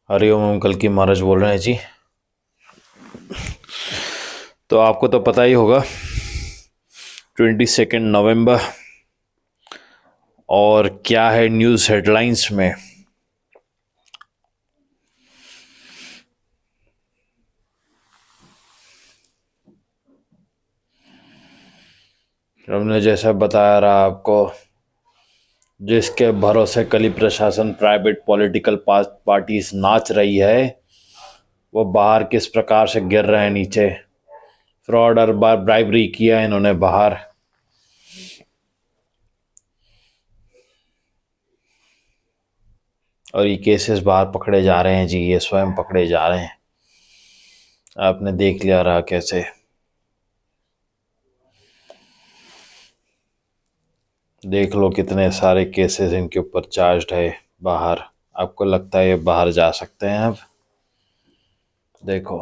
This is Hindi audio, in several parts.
हरिओम, हम कल की महाराज बोल रहे हैं जी। तो आपको तो पता ही होगा 22 नवंबर और क्या है न्यूज़ हेडलाइंस में। हमने जैसा बताया रहा आपको, जिसके भरोसे कली प्रशासन प्राइवेट पॉलिटिकल पार्टीज नाच रही है, वो बाहर किस प्रकार से गिर रहे हैं नीचे। फ्रॉड और ब्राइबरी किया इन्होंने बाहर। और ये केसेस बाहर पकड़े जा रहे हैं जी, ये स्वयं पकड़े जा रहे हैं। आपने देख लिया रहा कैसे। देख लो कितने सारे केसेस इनके ऊपर चार्ज है बाहर। आपको लगता है ये बाहर जा सकते हैं अब? देखो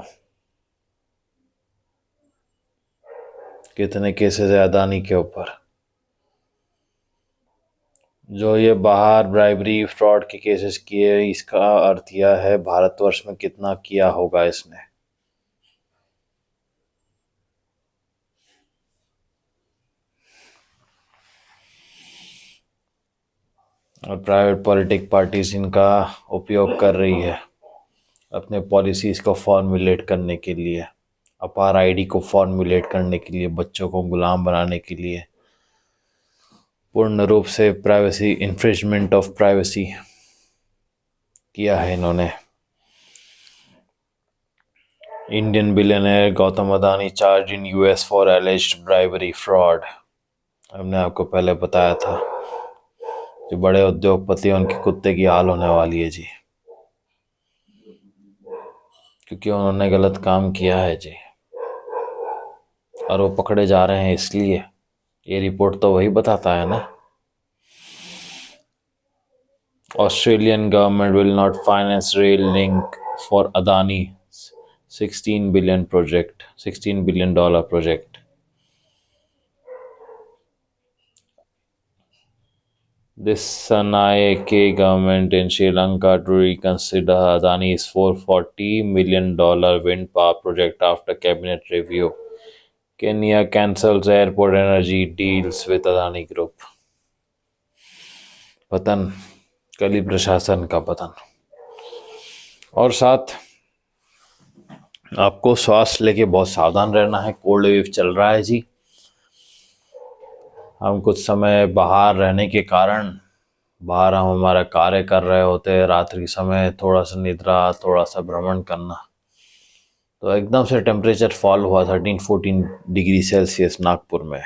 कितने केसेस है अदानी के ऊपर। जो ये बाहर ब्राइबरी फ्रॉड के केसेस किए, इसका अर्थ यह है भारतवर्ष में कितना किया होगा इसने। और प्राइवेट पॉलिटिक पार्टीज इनका उपयोग कर रही है अपने पॉलिसीज को फॉर्मुलेट करने के लिए, अपार आईडी को फॉर्मुलेट करने के लिए, बच्चों को गुलाम बनाने के लिए। पूर्ण रूप से प्राइवेसी इन्फ्रिजमेंट ऑफ प्राइवेसी किया है इन्होंने। Indian billionaire Gautam Adani charge in US for एलिज्ड bribery fraud. हमने आपको पहले बताया था, जो बड़े उद्योगपति उनके कुत्ते की हाल होने वाली है जी, क्योंकि उन्होंने गलत काम किया है जी। और वो पकड़े जा रहे हैं इसलिए। ये रिपोर्ट तो वही बताता है ना। Australian government will not finance rail link for Adani $16 billion project. This Sanaike government in Sri Lanka to reconsider Adani's $440 million wind power project after cabinet review. Kenya cancels airport energy deals with Adani Group. पतन, कली प्रशासन का पतन। और साथ आपको श्वास लेके बहुत सावधान रहना है। कोल्ड वेव चल रहा है जी। हम कुछ समय बाहर रहने के कारण, बाहर हम हमारा कार्य कर रहे होते हैं, रात्रि समय थोड़ा सा निद्रा, थोड़ा सा भ्रमण करना, तो एकदम से टेम्परेचर फॉल हुआ 13-14 डिग्री सेल्सियस नागपुर में।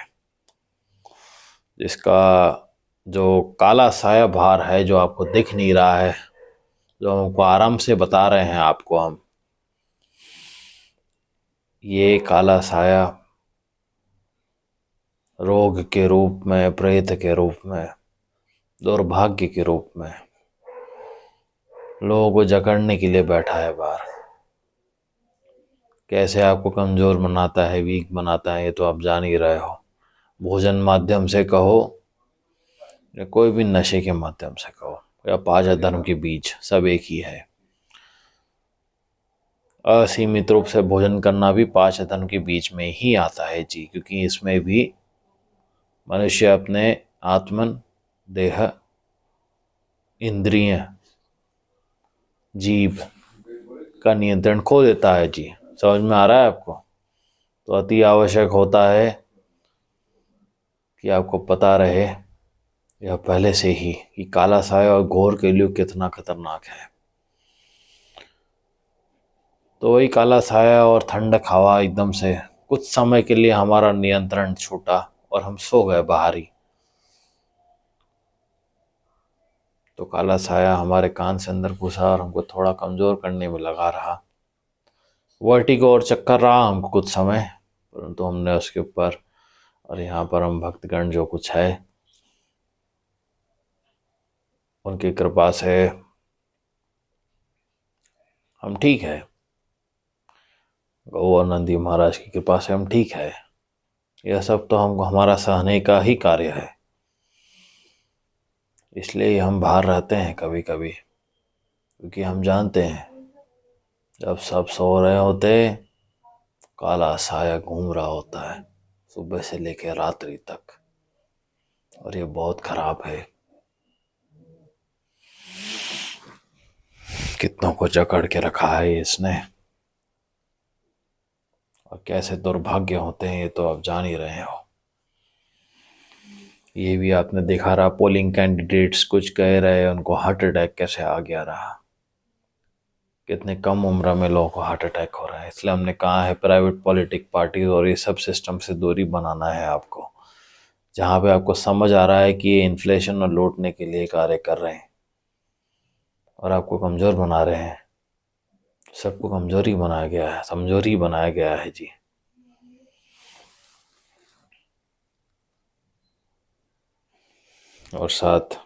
जिसका जो काला साया बाहर है, जो आपको दिख नहीं रहा है, जो हमको आराम से बता रहे हैं आपको हम, ये काला साया रोग के रूप में, प्रेत के रूप में, दुर्भाग्य के रूप में लोगों को जकड़ने के लिए बैठा है बाहर। कैसे आपको कमज़ोर बनाता है, वीक बनाता है, ये तो आप जान ही रहे हो। भोजन माध्यम से कहो या कोई भी नशे के माध्यम से कहो, या पांच धर्म के बीच, सब एक ही है। असीमित रूप से भोजन करना भी पांच धर्म के बीच में ही आता है जी, क्योंकि इसमें भी मनुष्य अपने आत्मन, देह, इंद्रिय, जीव का नियंत्रण खो देता है जी। समझ में आ रहा है आपको? तो अति आवश्यक होता है कि आपको पता रहे यह पहले से ही कि काला साया और घोर कलयुग कितना खतरनाक है। तो वही काला साया और ठंडक हवा एकदम से कुछ समय के लिए हमारा नियंत्रण छूटा और हम सो गए बाहर ही। तो काला साया हमारे कान से अंदर घुसा और हमको थोड़ा कमज़ोर करने में लगा रहा। वर्टिगो और चक्कर रहा हमको कुछ समय, परंतु हमने उसके ऊपर, और यहाँ पर हम भक्तगण जो कुछ है उनकी कृपा से हम ठीक है। गौ और नंदी महाराज की कृपा से हम ठीक है। यह सब तो हमको हमारा सहने का ही कार्य है, इसलिए हम बाहर रहते हैं कभी कभी। क्योंकि हम जानते हैं जब सब सो रहे होते काला साया घूम रहा होता है सुबह से लेकर रात्रि तक, और ये बहुत खराब है। कितनों को जकड़ के रखा है इसने, और कैसे दुर्भाग्य होते हैं ये तो आप जान ही रहे हो। ये भी आपने देखा रहा, पोलिंग कैंडिडेट्स कुछ कह रहे उनको हार्ट अटैक कैसे आ गया रहा। कितने कम उम्र में लोगों को हार्ट अटैक हो रहा है। इसलिए हमने कहा है प्राइवेट पॉलिटिक पार्टी और ये सब सिस्टम से दूरी बनाना है आपको। जहाँ पे आपको समझ आ रहा है कि ये इन्फ्लेशन और लूटने के लिए कार्य कर रहे हैं और आपको कमज़ोर बना रहे हैं, सबको कमज़ोरी बनाया गया है, कमज़ोरी बनाया गया है जी। और साथ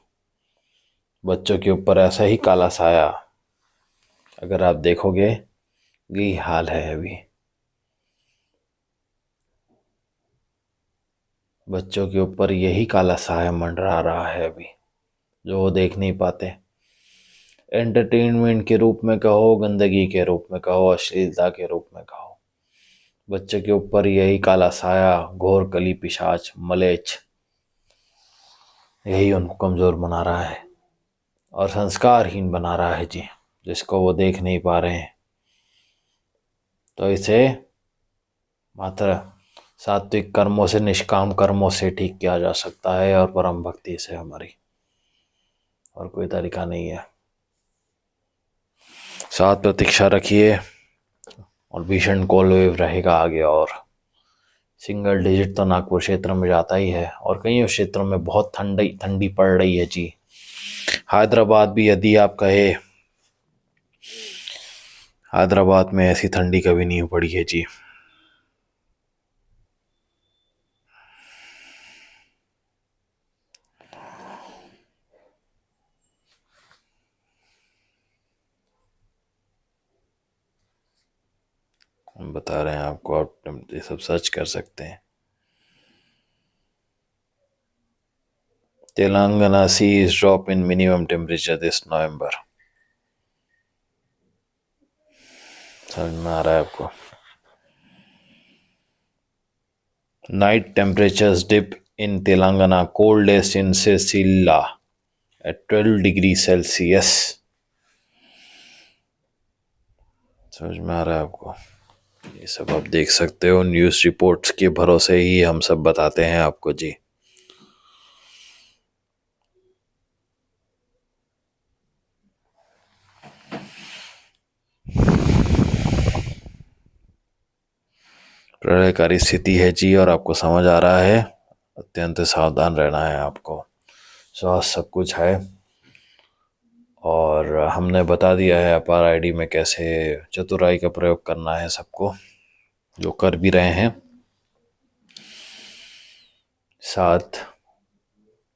बच्चों के ऊपर ऐसा ही काला साया अगर आप देखोगे, यही हाल है अभी। बच्चों के ऊपर यही काला साया मंडरा रहा है अभी, जो वो देख नहीं पाते। एंटरटेनमेंट के रूप में कहो, गंदगी के रूप में कहो, अश्लीलता के रूप में कहो, बच्चे के ऊपर यही काला साया, घोर कली पिशाच मलेच्छ, यही उनको कमज़ोर बना रहा है और संस्कारहीन बना रहा है जी, जिसको वो देख नहीं पा रहे हैं। तो इसे मात्र सात्विक कर्मों से, निष्काम कर्मों से ठीक किया जा सकता है, और परम भक्ति से हमारी, और कोई तरीका नहीं है। साथ प्रतीक्षा रखिए, और भीषण कोल्ड वेव रहेगा आगे, और सिंगल डिजिट तो नागपुर क्षेत्र में जाता ही है, और कई क्षेत्रों में बहुत ठंडी ठंडी पड़ रही है जी। हैदराबाद भी यदि आप कहे, हैदराबाद में ऐसी ठंडी कभी नहीं पड़ी है जी। हम बता रहे हैं आपको, आप ये सब सर्च कर सकते हैं। Telangana sees drop in minimum temperature this November। समझ में आ रहा है आपको? Night temperatures dip in Telangana, coldest in Sicily at 12 degrees Celsius। समझ में आ रहा है आपको? ये सब आप देख सकते हो, न्यूज़ रिपोर्ट्स के भरोसे ही हम सब बताते हैं आपको जी। प्रलयकारी स्थिति है जी, और आपको समझ आ रहा है, अत्यंत सावधान रहना है आपको। स्वास्थ्य सब कुछ है, और हमने बता दिया है अपार आईडी में कैसे चतुराई का प्रयोग करना है सबको, जो कर भी रहे हैं। साथ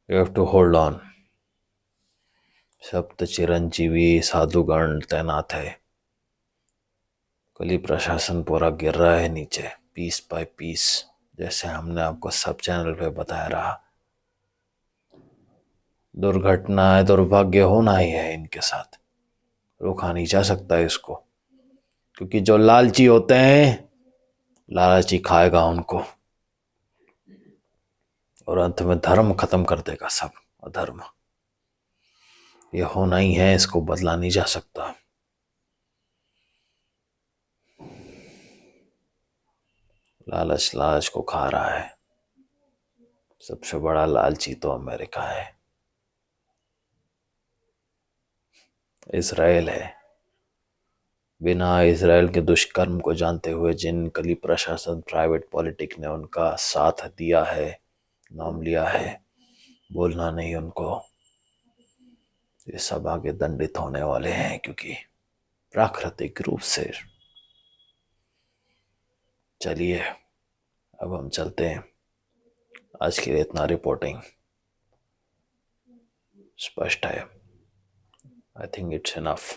you have to hold on. सप्त चिरंजीवी साधुगण तैनात है। कली प्रशासन पूरा गिर रहा है नीचे, पीस बाय पीस, जैसे हमने आपको सब चैनल पे बताया रहा। दुर्घटना है, दुर्भाग्य होना ही है इनके साथ, रोका नहीं जा सकता है इसको, क्योंकि जो लालची होते हैं, लालची खाएगा उनको, और अंत में धर्म खत्म कर देगा सब, अधर्म। ये होना ही है, इसको बदला नहीं जा सकता। लालच लालच को खा रहा है। सबसे बड़ा लालची तो अमेरिका है, इजराइल है। बिना इजराइल के दुष्कर्म को जानते हुए जिन कली प्रशासन, प्राइवेट पॉलिटिक ने उनका साथ दिया है, नाम लिया है, बोलना नहीं उनको, ये सब आगे दंडित होने वाले हैं, क्योंकि प्राकृतिक रूप से। चलिए अब हम चलते हैं, आज के लिए इतना रिपोर्टिंग स्पष्ट है। I think it's enough.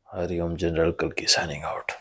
Hariom general कल की साइनिंग आउट।